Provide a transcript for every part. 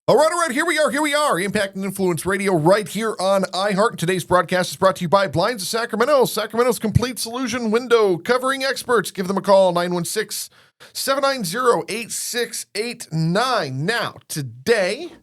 All right, here we are, Impact and Influence Radio right here on iHeart. Today's broadcast is brought to you by Blinds of Sacramento, Sacramento's complete solution window covering experts. Give them a call, 916-790-8689. Now, today,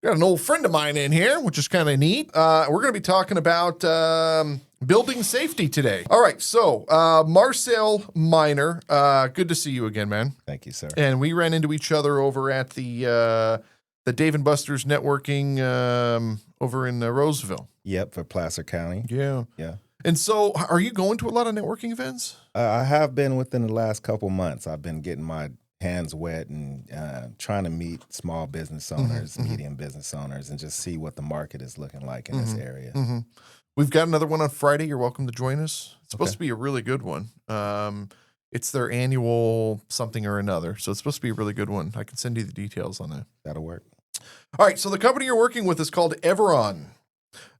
got an old friend of mine in here, which is kind of neat. We're going to be talking about building safety today. All right, so Marcelle Minor, good to see you again, man. Thank you, sir. And we ran into each other over at the Dave & Buster's networking over in Roseville. Yep, for Placer County. Yeah. Yeah. And so are you going to a lot of networking events? I have been within the last couple months. I've been getting my hands wet and trying to meet small business owners, medium business owners, and just see what the market is looking like in this area. We've got another one on Friday. You're welcome to join us. It's supposed to be a really good one. It's their annual something or another, so it's supposed to be a really good one. I can send you the details on that. That'll work. All right, so the company you're working with is called Everon,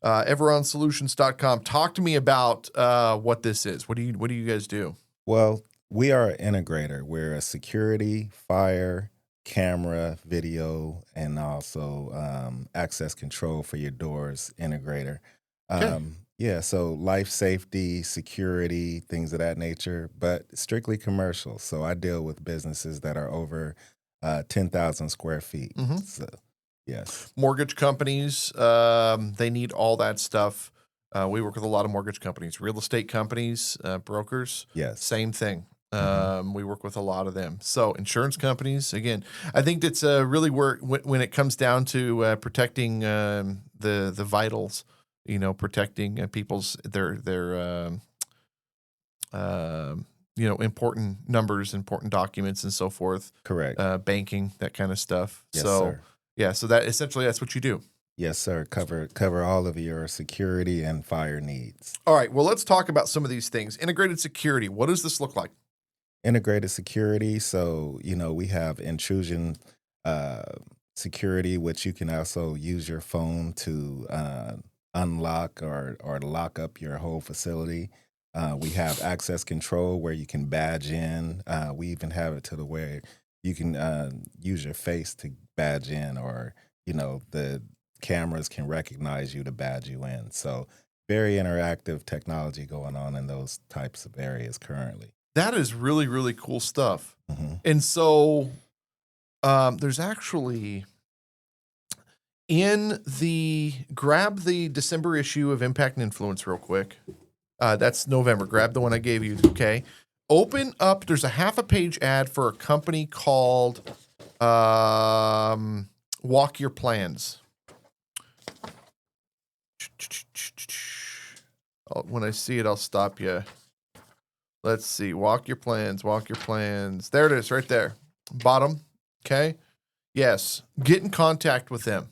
everonsolutions.com. Talk to me about what this is. What do you guys do? Well, we are an integrator. We're a security, fire, camera, video, and also access control for your doors integrator. Okay. Yeah, so life safety, security, things of that nature, but strictly commercial. So I deal with businesses that are over 10,000 square feet. So, yes. Mortgage companies, they need all that stuff. We work with a lot of mortgage companies, real estate companies, brokers. Yes. Same thing. We work with a lot of them. So insurance companies, again, I think that's really where when it comes down to protecting the vitals. Protecting people's their important numbers, important documents, and so forth. Correct. Banking, that kind of stuff. Yes, so, sir. Yeah. So that essentially that's what you do. Yes, sir. Cover all of your security and fire needs. All right. Well, let's talk about some of these things. Integrated security. What does this look like? Integrated security. So we have intrusion security, which you can also use your phone to unlock or lock up your whole facility. We have access control where you can badge in. We even have it to the where you can use your face to badge in, or the cameras can recognize you to badge you in. So very interactive technology going on in those types of areas currently. That is really, really cool stuff. And so there's actually grab the December issue of Impact and Influence real quick. That's November. Grab the one I gave you. Okay. Open up. There's a half a page ad for a company called Walk Your Plans. When I see it, I'll stop you. Let's see. Walk Your Plans. Walk Your Plans. There it is right there. Bottom. Okay. Yes. Get in contact with them.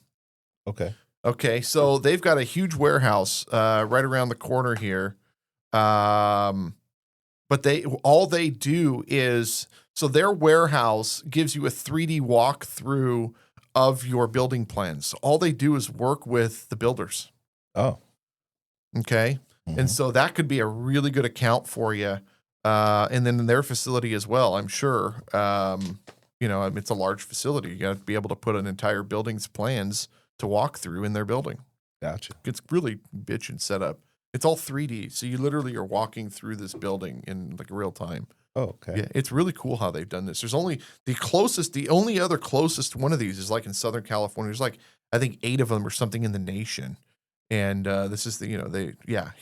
Okay, so they've got a huge warehouse right around the corner here, but all they do is their warehouse gives you a 3D walkthrough of your building plans. So all they do is work with the builders. Oh, okay, and so that could be a really good account for you, and then in their facility as well. I'm sure, it's a large facility. You got to be able to put an entire building's plans to walk through in their building. Gotcha. It's really bitchin' set up. It's all 3D, so you literally are walking through this building in like real time. Oh, okay. Yeah, it's really cool how they've done this. There's only the only other closest one of these is like in Southern California. There's like I think 8 of them or something in the nation, and this is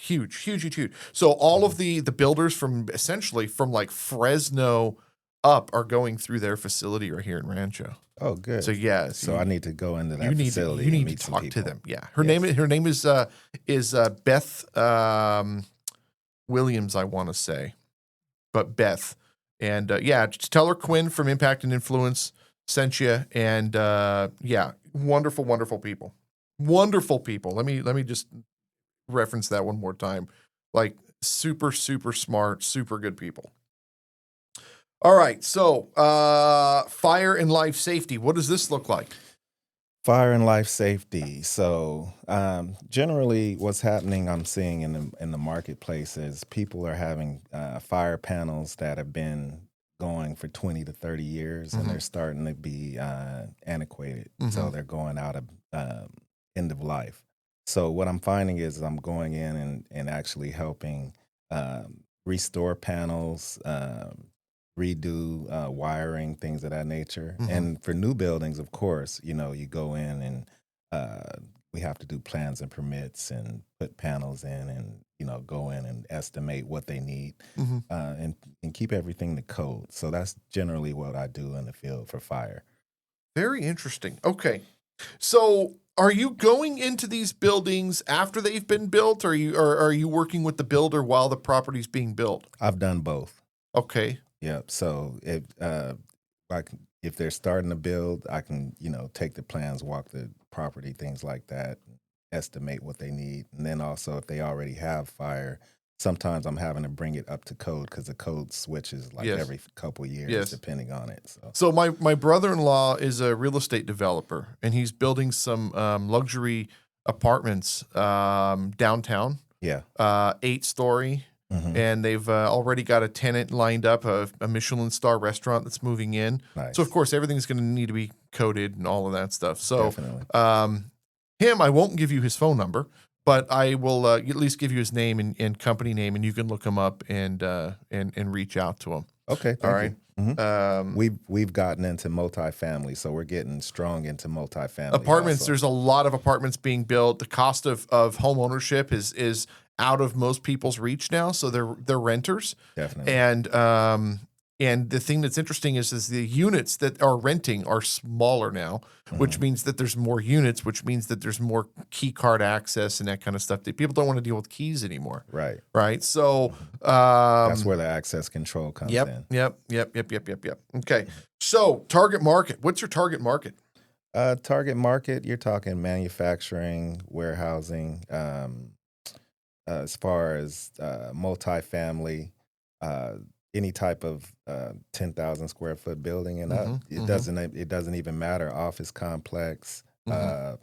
huge. So all of the builders from like Fresno up are going through their facility right here in Rancho. Oh, good. So yeah, so I need to go into that facility. You need to talk to them. Yeah, her name is Beth Williams, I want to say, but Beth, and just tell her Quinn from Impact and Influence sent you, and wonderful people, wonderful people. Let me just reference that one more time, like super smart, super good people. All right, so fire and life safety. What does this look like? Fire and life safety. So generally what's happening, I'm seeing in the marketplace is people are having fire panels that have been going for 20 to 30 years, and they're starting to be antiquated. So they're going out of end of life. So what I'm finding is I'm going in and actually helping restore panels, redo wiring, things of that nature. And for new buildings, of course, you know, you go in and we have to do plans and permits and put panels in and, you know, go in and estimate what they need and keep everything to code. So that's generally what I do in the field for fire. Very interesting. Okay. So are you going into these buildings after they've been built, or are you working with the builder while the property's being built? I've done both. Okay. Yep. So if they're starting to build, I can, you know, take the plans, walk the property, things like that, estimate what they need. And then also if they already have fire, sometimes I'm having to bring it up to code because the code switches like every couple years depending on it. So my brother-in-law is a real estate developer, and he's building some luxury apartments downtown. Yeah. 8-story. And they've already got a tenant lined up, a Michelin star restaurant that's moving in. Nice. So, of course, everything's going to need to be coded and all of that stuff. So, Definitely. I won't give you his phone number, but I will at least give you his name and company name, and you can look him up and reach out to him. Okay. All right. We've gotten into multifamily, so we're getting strong into multifamily Apartments. also. There's a lot of apartments being built. The cost of home ownership is out of most people's reach now, so they're renters. Definitely. And the thing that's interesting is the units that are renting are smaller now, which means that there's more units, which means that there's more key card access and that kind of stuff. People don't want to deal with keys anymore. Right. Right. So that's where the access control comes in. Yep. Okay. So target market. What's your target market? Target market, you're talking manufacturing, warehousing, as far as multifamily, any type of 10,000 square foot building and up. It doesn't even matter. Office complex. We're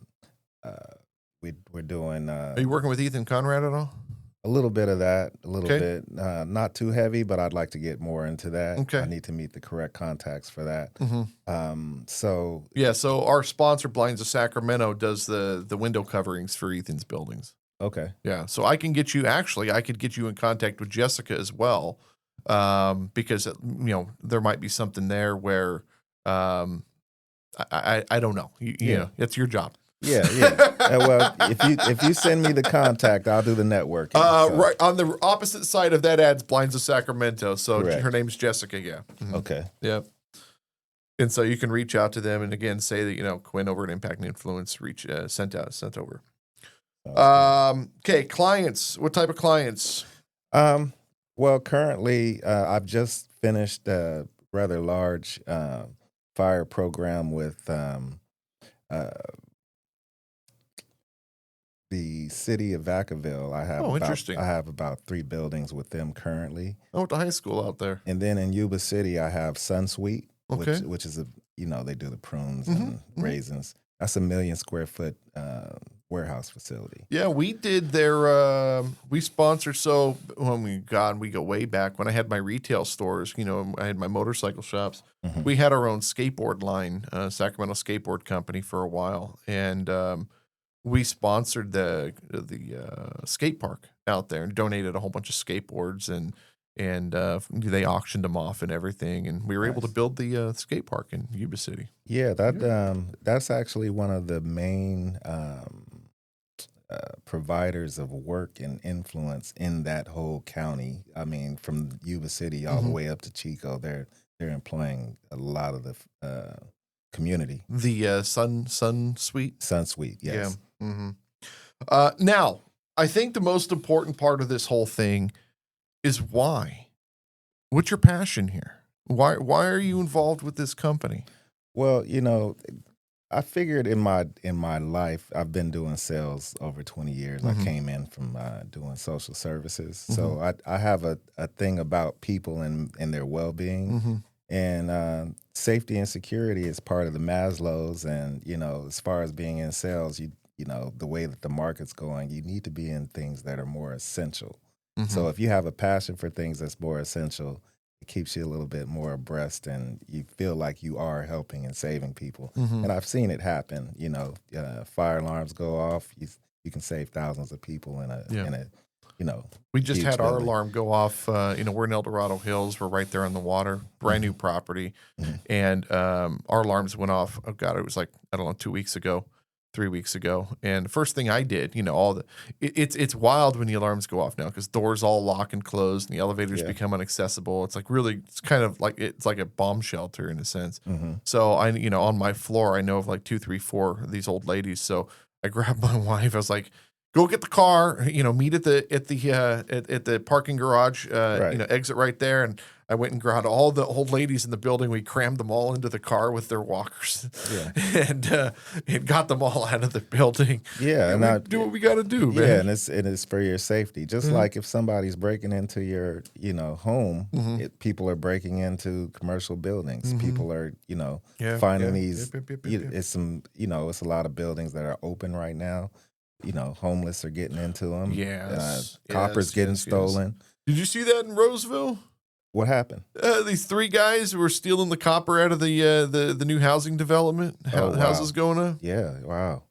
doing. Are you working with Ethan Conrad at all? A little bit of that, a little bit. Not too heavy, but I'd like to get more into that. Okay. I need to meet the correct contacts for that. So our sponsor, Blinds of Sacramento, does the window coverings for Ethan's buildings. Okay. Yeah, so I could get you in contact with Jessica as well, because there might be something there where I don't know. You know, it's your job. Yeah. Well, if you send me the contact, I'll do the networking. Right on the opposite side of that ad's Blinds of Sacramento. So Correct. Her name's Jessica. Yeah. Okay. Yep. And so you can reach out to them and again say that Quinn over at Impact and Influence sent over. Okay, clients. What type of clients? Well, currently, I've just finished a rather large fire program with the city of Vacaville. I have about 3 buildings with them currently. I went to high school out there. And then in Yuba City, I have Sunsweet, which is they do the prunes and raisins. That's 1 million square foot warehouse facility. Yeah, we did their. We sponsored. So we go way back when I had my retail stores. I had my motorcycle shops. We had our own skateboard line, Sacramento Skateboard Company, for a while, and we sponsored the skate park out there and donated a whole bunch of skateboards and they auctioned them off and everything, and we were able to build the skate park in Yuba City. Yeah, that's actually one of the main providers of work and influence in that whole county. I mean, from Yuba City all the way up to Chico, they're employing a lot of the community. The Sunsweet? Sunsweet, yes. Yeah. Now, I think the most important part of this whole thing is why. What's your passion here? Why are you involved with this company? Well, I figured in my life, I've been doing sales over 20 years. I came in from doing social services. So I have a thing about people and their well-being. And safety and security is part of the Maslow's. And, as far as being in sales, the way that the market's going, you need to be in things that are more essential. So if you have a passion for things that's more essential, it keeps you a little bit more abreast, and you feel like you are helping and saving people. Mhm. And I've seen it happen. Fire alarms go off. You can save thousands of people in a Yeah. in a you know We just huge had our building. alarm go off. We're in El Dorado Hills. We're right there on the water, brand new property. Mhm. And our alarms went off. Oh, God, it was like, I don't know, 2 weeks ago, 3 weeks ago. And the first thing I did, it's wild when the alarms go off now because doors all lock and close and the elevators Yeah. become inaccessible. It's like really, it's kind of like, it's like a bomb shelter in a sense. Mhm. So on my floor, I know of like 2, 3, 4 of these old ladies. So I grabbed my wife. I was like, go get the car, meet at the parking garage, Right. exit right there. And I went and grabbed all the old ladies in the building. We crammed them all into the car with their walkers, Yeah. and got them all out of the building. Yeah, And and we do what we got to do, man. yeah, and it's for your safety. Just Mhm. like if somebody's breaking into your, home, Mhm. people are breaking into commercial buildings. Mhm. People are, Yeah, finding yeah. these. Yep. It's it's a lot of buildings that are open right now. Homeless are getting into them. Yes. Copper's Yes, getting yes, yes. stolen. Did you see that in Roseville? What happened? These 3 guys who were stealing the copper out of the new housing development. Oh, wow. Houses going up. Yeah, wow.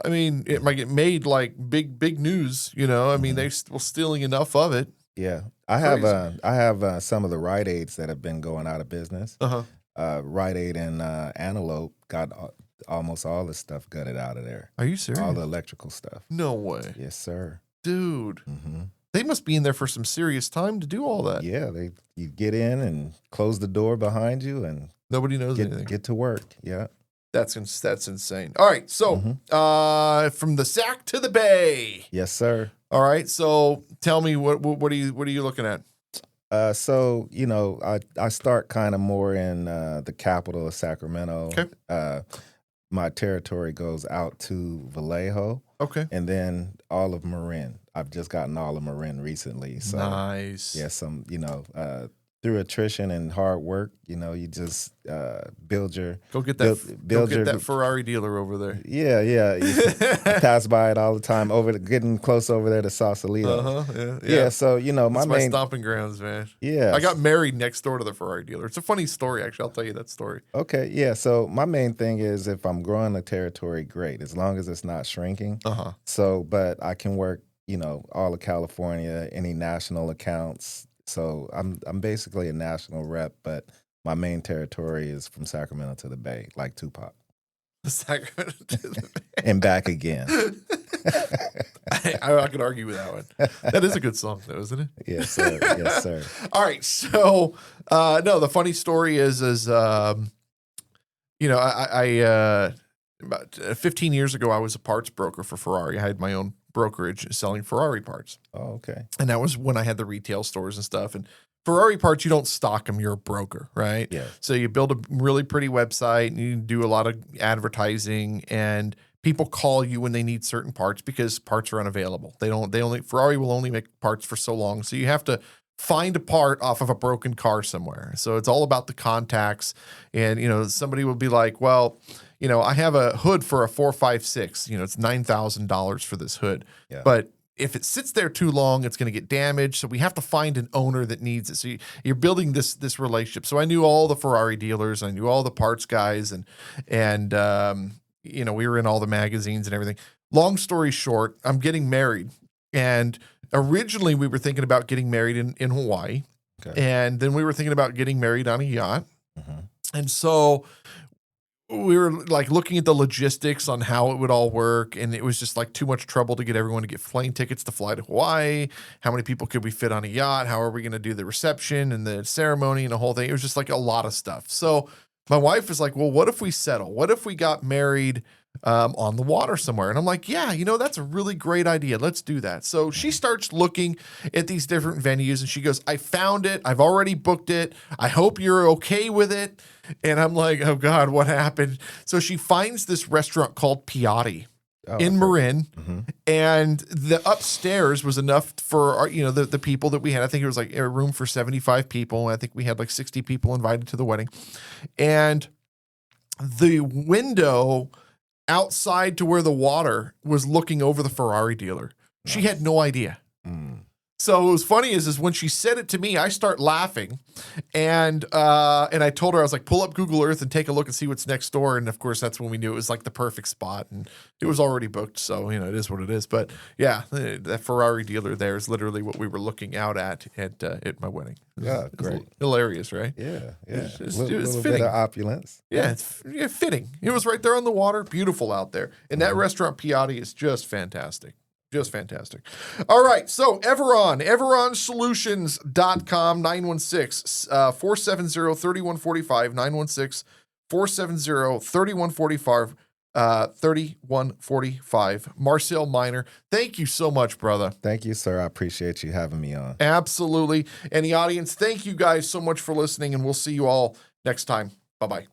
I mean, it might get made like big news. I mean, they're still stealing enough of it. Yeah, Crazy. I have some of the Rite Aids that have been going out of business. Rite Aid and Antelope got almost all the stuff gutted out of there. Are you serious? All the electrical stuff. No way, Yes, sir. dude. Hmm. They must be in there for some serious time to do all that. Yeah, you get in and close the door behind you and Nobody knows anything. get to work. Yeah. That's insane. All right, so from the sack to the bay. Yes, sir. All right, so tell me what are you looking at? So I start kind of more in the capital of Sacramento. Okay. My territory goes out to Vallejo. Okay. And then all of Marin. I've just gotten all of Marin recently. So Nice. yeah, through attrition and hard work, you just build your Go get that. build Go your get that Ferrari dealer over there. yeah. I pass by it all the time getting close over there to Sausalito. Yeah. So my That's my main stomping grounds, man. yeah. I got married next door to the Ferrari dealer. It's a funny story, actually. I'll tell you that story. Okay, yeah. So my main thing is if I'm growing the territory, great, as long as it's not shrinking. So, but I can work, all of California, any national accounts. So I'm basically a national rep, but my main territory is from Sacramento to the Bay, like Tupac, Sacramento to the Bay. and back again. I could argue with that one. That is a good song, though, isn't it? Yes, sir. Yes, sir. All right. So, no, the funny story is, I about 15 years ago, I was a parts broker for Ferrari. I had my own brokerage selling Ferrari parts. Oh, okay. And that was when I had the retail stores and stuff. And Ferrari parts, you don't stock them. You're a broker, right? Yeah. So you build a really pretty website and you do a lot of advertising, and people call you when they need certain parts because parts are unavailable. Ferrari will only make parts for so long. So you have to find a part off of a broken car somewhere. So it's all about the contacts. And, somebody will be like, well, I have a hood for a 456, it's $9,000 for this hood, Yeah. but if it sits there too long, it's going to get damaged. So we have to find an owner that needs it. So you're building this relationship. So I knew all the Ferrari dealers, I knew all the parts guys, and we were in all the magazines and everything. Long story short, I'm getting married, and originally we were thinking about getting married in Hawaii, Okay. and then we were thinking about getting married on a yacht, Mhm. and so we were like looking at the logistics on how it would all work, and it was just like too much trouble to get everyone to get plane tickets to fly to Hawaii. How many people could we fit on a yacht? How are we going to do the reception and the ceremony and the whole thing? It was just like a lot of stuff. So my wife was like, well, what if we settle? What if we got married on the water somewhere? And I'm like, yeah, that's a really great idea. Let's do that. So she starts looking at these different venues, and she goes, I found it. I've already booked it. I hope you're okay with it. And I'm like, oh God, what happened? So she finds this restaurant called Piatti in Marin, and the upstairs was enough for the people that we had. I think it was like a room for 75 people. I think we had like 60 people invited to the wedding, and the window outside to where the water was looking over the Ferrari dealer. She had no idea. So what was funny is when she said it to me, I start laughing, and I told her, I was like, pull up Google Earth and take a look and see what's next door. And of course, that's when we knew it was like the perfect spot, and it was already booked. So it is what it is. But yeah, that Ferrari dealer there is literally what we were looking out at my wedding. Yeah, great, hilarious, right? Yeah. It's Little fitting. bit of opulence. Yeah, it's fitting. It was right there on the water, beautiful out there, and that restaurant Piatti is just fantastic. Just fantastic. All right. So Everon, everonsolutions.com, 916-470-3145, 916-470-3145, 3145. Marcelle Minor, thank you so much, brother. Thank you, sir. I appreciate you having me on. Absolutely. And the audience, thank you guys so much for listening, and we'll see you all next time. Bye-bye.